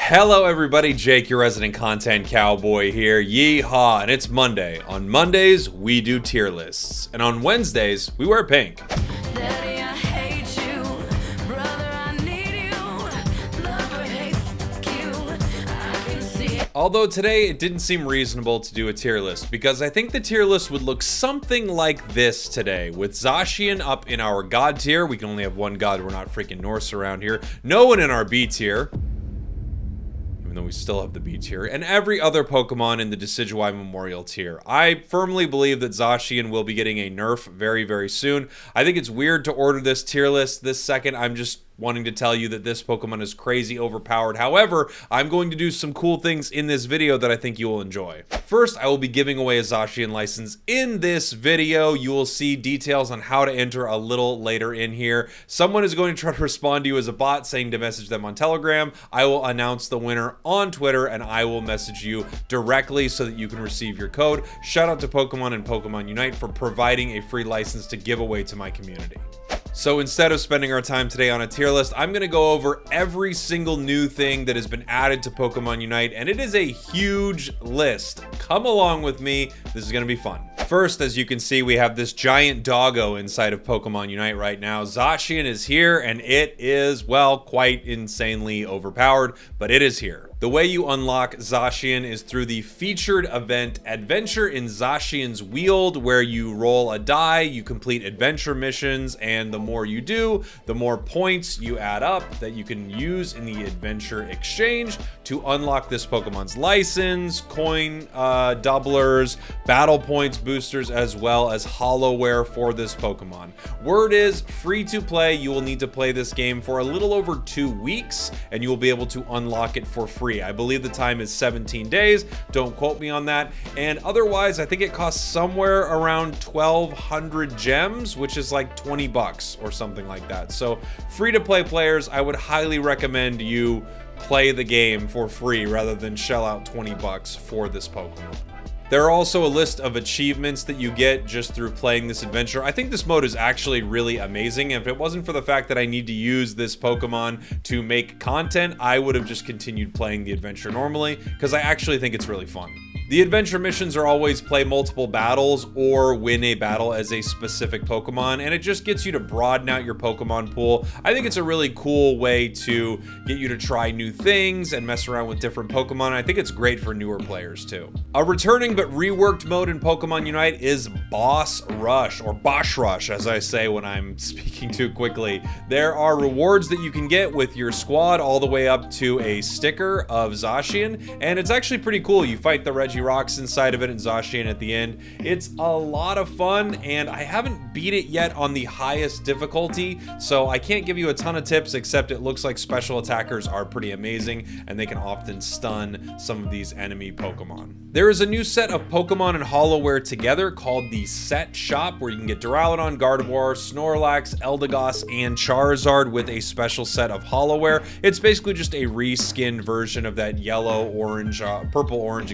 Hello everybody, Jake, your resident content cowboy here. Yeehaw, and it's Monday. On Mondays, we do tier lists. And on Wednesdays, we wear pink. Daddy, I hate you. Brother, I need you. Lover hates you. I can see it. Although today, it didn't seem reasonable to do a tier list because I think the tier list would look something like this today. With Zacian up in our God tier, we can only have one God, we're not freaking Norse around here. No one in our B tier. Though we still have the B tier, and every other Pokemon in the Decidueye Memorial tier. I firmly believe that Zacian will be getting a nerf very, very soon. I think it's weird to order this tier list this second. I'm just wanting to tell you that this Pokemon is crazy overpowered. However, I'm going to do some cool things in this video that I think you will enjoy. First, I will be giving away a Zacian license in this video. You will see details on how to enter a little later in here. Someone is going to try to respond to you as a bot saying to message them on Telegram. I will announce the winner on Twitter and I will message you directly so that you can receive your code. Shout out to Pokemon and Pokemon Unite for providing a free license to give away to my community. So instead of spending our time today on a tier list, I'm going to go over every single new thing that has been added to Pokemon Unite, and it is a huge list. Come along with me, this is going to be fun. First, as you can see, we have this giant doggo inside of Pokemon Unite right now. Zacian is here, and it is, well, quite insanely overpowered, but it is here. The way you unlock Zacian is through the featured event Adventure in Zacian's Wield, where you roll a die, you complete adventure missions, and the more you do, the more points you add up that you can use in the adventure exchange to unlock this Pokemon's license, coin doublers, battle points boosters, as well as hollowware for this Pokemon. Word is free to play. You will need to play this game for a little over 2 weeks, and you will be able to unlock it for free. I believe the time is 17 days. Don't quote me on that. And otherwise, I think it costs somewhere around 1,200 gems, which is like 20 bucks or something like that. So free to play players, I would highly recommend you play the game for free rather than shell out 20 bucks for this Pokemon. There are also a list of achievements that you get just through playing this adventure. I think this mode is actually really amazing. If it wasn't for the fact that I need to use this Pokemon to make content, I would have just continued playing the adventure normally because I actually think it's really fun. The adventure missions are always play multiple battles or win a battle as a specific Pokemon, and it just gets you to broaden out your Pokemon pool. I think it's a really cool way to get you to try new things and mess around with different Pokemon. I think it's great for newer players too. A returning but reworked mode in Pokemon Unite is Boss Rush, or Boss Rush as I say when I'm speaking too quickly. There are rewards that you can get with your squad all the way up to a sticker of Zacian, and it's actually pretty cool. You fight the Rocks inside of it and Zacian at the end. It's a lot of fun, and I haven't beat it yet on the highest difficulty, so I can't give you a ton of tips, except it looks like special attackers are pretty amazing and they can often stun some of these enemy Pokemon. There is a new set of Pokemon and hollowware together called the Set Shop, where you can get Duraludon, Gardevoir, Snorlax, Eldegoss, and Charizard with a special set of hollowware. It's basically just a reskinned version of that purple-orange,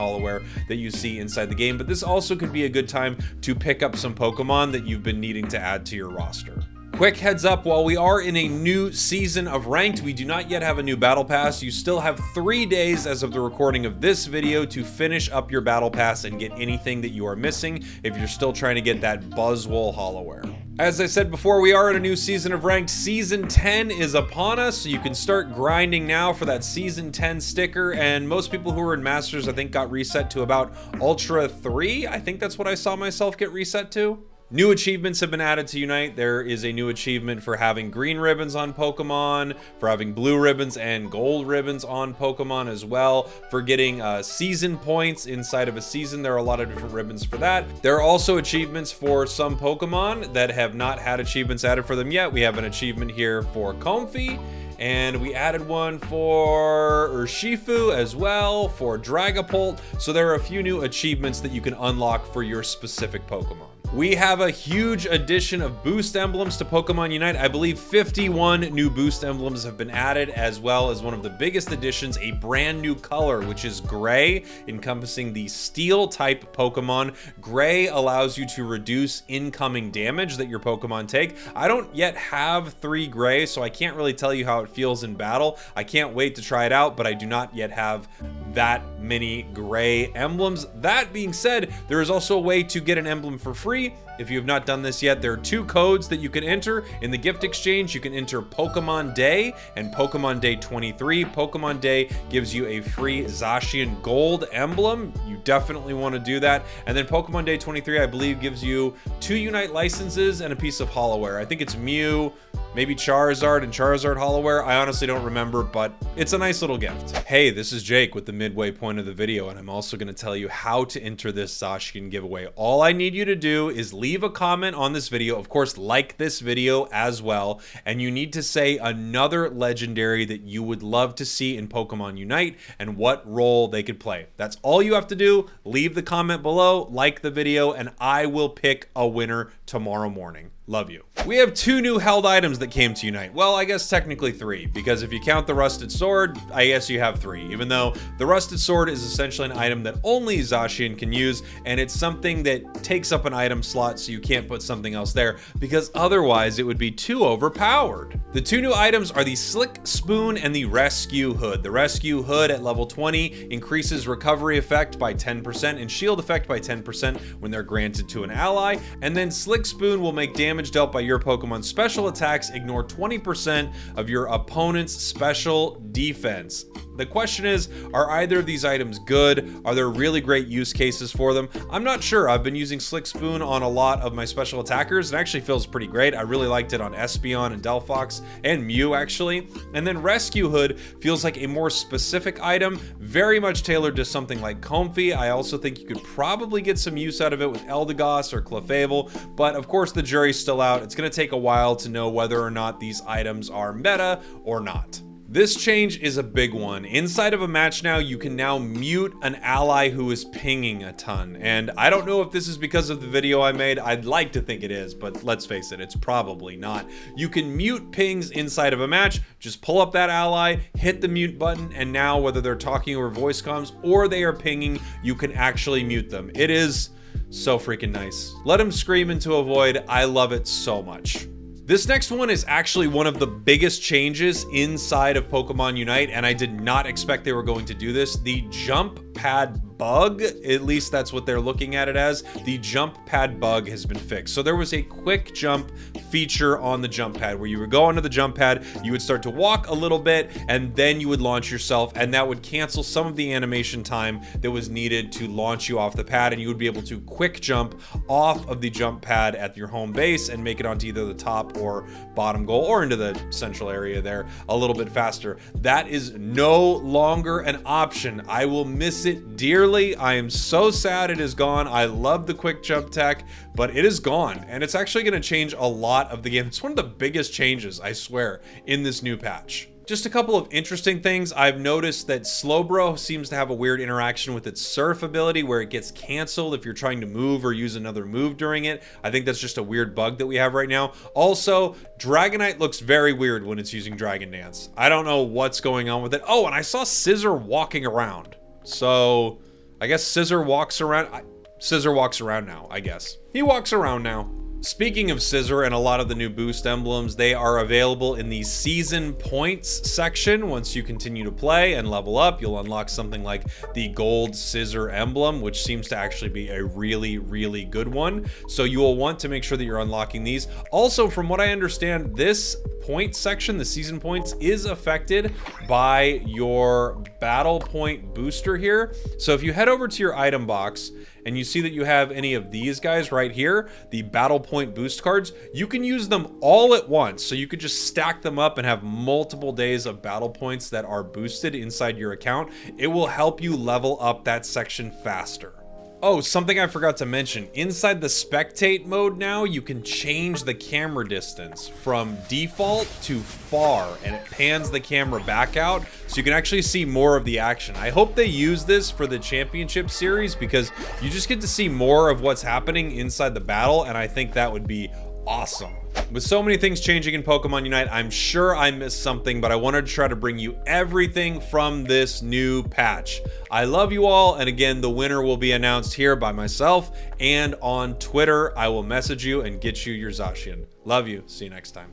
hollowware that you see inside the game, but this also could be a good time to pick up some Pokemon that you've been needing to add to your roster. Quick heads up, while we are in a new season of Ranked, we do not yet have a new Battle Pass. You still have 3 days as of the recording of this video to finish up your Battle Pass and get anything that you are missing if you're still trying to get that Buzzwole hollowware. As I said before, we are in a new season of Ranked. Season 10 is upon us, so you can start grinding now for that Season 10 sticker, and most people who are in Masters, I think, got reset to about Ultra 3. I think that's what I saw myself get reset to. New achievements have been added to Unite. There is a new achievement for having green ribbons on Pokemon, for having blue ribbons and gold ribbons on Pokemon as well, for getting season points inside of a season. There are a lot of different ribbons for that. There are also achievements for some Pokemon that have not had achievements added for them yet. We have an achievement here for Comfey, and we added one for Urshifu as well, for Dragapult. So there are a few new achievements that you can unlock for your specific Pokemon. We have a huge addition of boost emblems to Pokemon Unite. I believe 51 new boost emblems have been added, as well as one of the biggest additions, a brand new color, which is gray, encompassing the steel type Pokemon. Gray allows you to reduce incoming damage that your Pokemon take. I don't yet have 3 gray, so I can't really tell you how it feels in battle. I can't wait to try it out, but I do not yet have that many gray emblems. That being said, there is also a way to get an emblem for free. If you have not done this yet, there are 2 codes that you can enter in the gift exchange. You can enter Pokemon Day and Pokemon Day 23. Pokemon Day gives you a free Zacian gold emblem. You definitely want to do that. And then Pokemon Day 23, I believe, gives you 2 Unite licenses and a piece of Hollowware. I think it's Mew, maybe Charizard and Charizard Hollowware. I honestly don't remember, but it's a nice little gift. Hey, this is Jake with the midway point of the video, and I'm also going to tell you how to enter this Zacian giveaway. All I need you to do is leave a comment on this video. Of course, like this video as well, and you need to say another legendary that you would love to see in Pokemon Unite and what role they could play. That's all you have to do. Leave the comment below, like the video, and I will pick a winner tomorrow morning. Love you. We have 2 new held items that came to Unite. Well, I guess technically 3, because if you count the Rusted Sword, I guess you have 3, even though the Rusted Sword is essentially an item that only Zacian can use, and it's something that takes up an item slot, so you can't put something else there, because otherwise it would be too overpowered. The 2 new items are the Slick Spoon and the Rescue Hood. The Rescue Hood at level 20 increases recovery effect by 10% and shield effect by 10% when they're granted to an ally, and then Slick Spoon will make damage dealt by your Pokemon's special attacks ignore 20% of your opponent's special defense. The question is, are either of these items good? Are there really great use cases for them? I'm not sure. I've been using Slick Spoon on a lot of my special attackers. It actually feels pretty great. I really liked it on Espeon and Delphox and Mew, actually. And then Rescue Hood feels like a more specific item, very much tailored to something like Comfey. I also think you could probably get some use out of it with Eldegoss or Clefable, but of course the jury's still out. It's going to take a while to know whether or not these items are meta or not. This change is a big one. Inside of a match now, you can now mute an ally who is pinging a ton. And I don't know if this is because of the video I made. I'd like to think it is, but let's face it, it's probably not. You can mute pings inside of a match. Just pull up that ally, hit the mute button, and now whether they're talking over voice comms or they are pinging, you can actually mute them. It is so freaking nice. Let them scream into a void. I love it so much. This next one is actually one of the biggest changes inside of Pokemon Unite, and I did not expect they were going to do this. The jump pad bug, at least that's what they're looking at it as, the jump pad bug has been fixed. So there was a quick jump feature on the jump pad where you would go onto the jump pad, you would start to walk a little bit, and then you would launch yourself, and that would cancel some of the animation time that was needed to launch you off the pad, and you would be able to quick jump off of the jump pad at your home base and make it onto either the top or bottom goal or into the central area there a little bit faster. That is no longer an option. I will miss it dearly. I am so sad it is gone. I love the quick jump tech, but it is gone, and it's actually going to change a lot of the game. It's one of the biggest changes, I swear, in this new patch. Just a couple of interesting things. I've noticed that Slowbro seems to have a weird interaction with its Surf ability where it gets canceled if you're trying to move or use another move during it. I think that's just a weird bug that we have right now. Also, Dragonite looks very weird when it's using Dragon Dance. I don't know what's going on with it. Oh, and I saw Scissor walking around. So I guess Scissor walks around. Scissor walks around now, I guess. He walks around now. Speaking of Scissor and a lot of the new boost emblems, they are available in the season points section. Once you continue to play and level up, you'll unlock something like the gold Scissor emblem, which seems to actually be a really, really good one. So you will want to make sure that you're unlocking these. Also, from what I understand, this point section, the season points, is affected by your battle point booster here. So if you head over to your item box and you see that you have any of these guys right here, the battle point boost cards, you can use them all at once. So you could just stack them up and have multiple days of battle points that are boosted inside your account. It will help you level up that section faster. Oh, something I forgot to mention. Inside the spectate mode now, you can change the camera distance from default to far, and it pans the camera back out, so you can actually see more of the action. I hope they use this for the championship series, because you just get to see more of what's happening inside the battle, and I think that would be awesome. With so many things changing in Pokemon Unite, I'm sure I missed something, but I wanted to try to bring you everything from this new patch. I love you all, and again, the winner will be announced here by myself, and on Twitter, I will message you and get you your Zacian. Love you. See you next time.